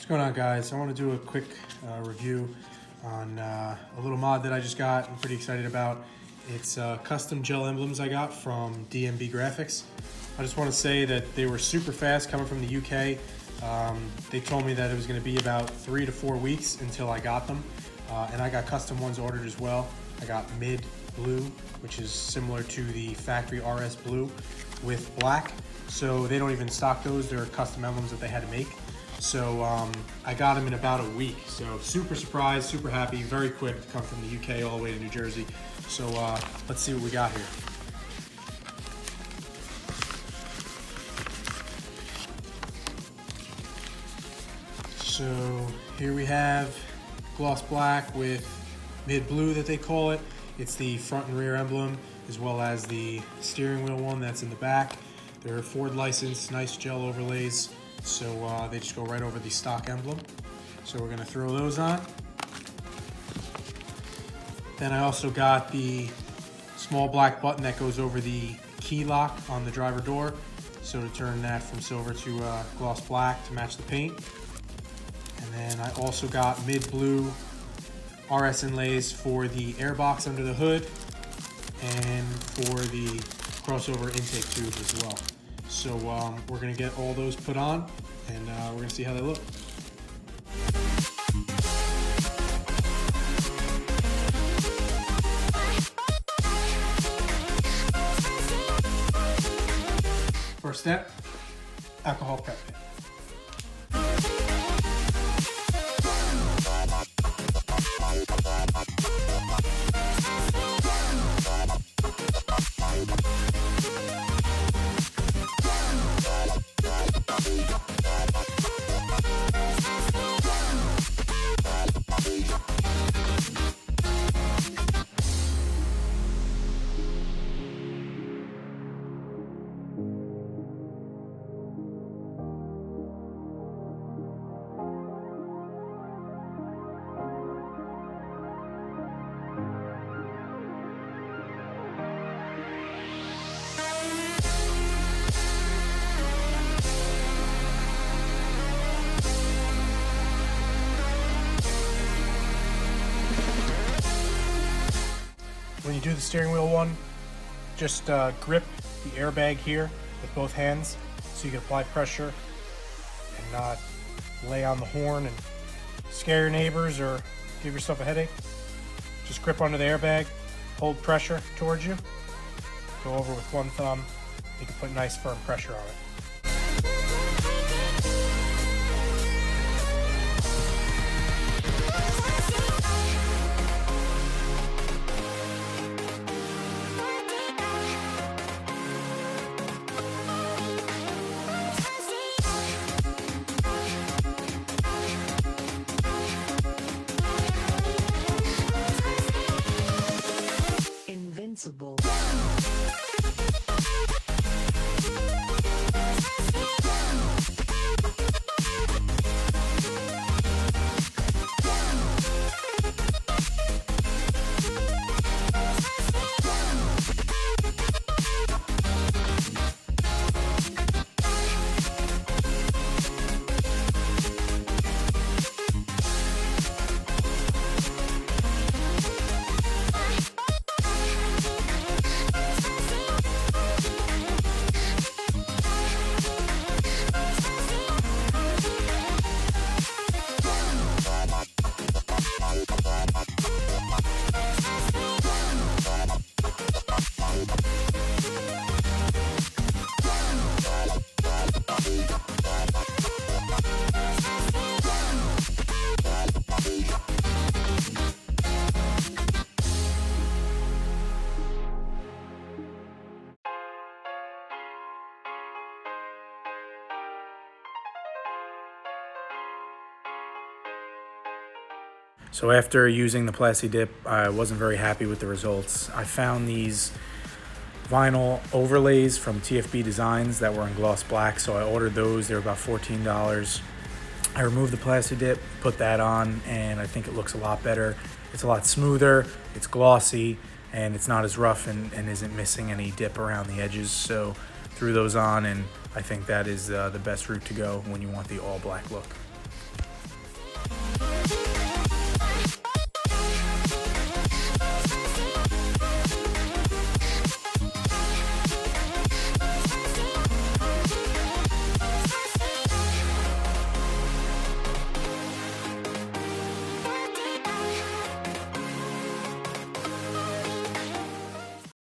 What's going on, guys? I want to do a quick review on a little mod that I just got. I'm pretty excited about. It's custom gel emblems I got from DMB graphics. I just want to say that they were super fast coming from the UK. They told me that it was going to be about 3 to 4 weeks until I got them. And I got custom ones ordered as well. I got mid blue, which is similar to the factory RS blue with black. So they don't even stock those. They're custom emblems that they had to make. So I got them in about a week. So super surprised, super happy, very quick to come from the UK all the way to New Jersey. So let's see what we got here. So here we have gloss black with mid blue that they call it. It's the front and rear emblem, as well as the steering wheel one that's in the back. They're Ford licensed, nice gel overlays. So they just go right over the stock emblem. So we're gonna throw those on. Then I also got the small black button that goes over the key lock on the driver door. So to turn that from silver to gloss black to match the paint. And then I also got mid blue RS inlays for the airbox under the hood and for the crossover intake tube as well. So we're gonna get all those put on and we're gonna see how they look. First step, alcohol prep. When you do the steering wheel one, just grip the airbag here with both hands so you can apply pressure and not lay on the horn and scare your neighbors or give yourself a headache. Just grip onto the airbag, hold pressure towards you, go over with one thumb, you can put nice firm pressure on it. Invincible. So after using the Plasti Dip, I wasn't very happy with the results. I found these vinyl overlays from TFB Designs that were in gloss black, so I ordered those. They were about $14. I removed the Plasti Dip, put that on, and I think it looks a lot better. It's a lot smoother, it's glossy, and it's not as rough and isn't missing any dip around the edges. So threw those on, and I think that is the best route to go when you want the all black look.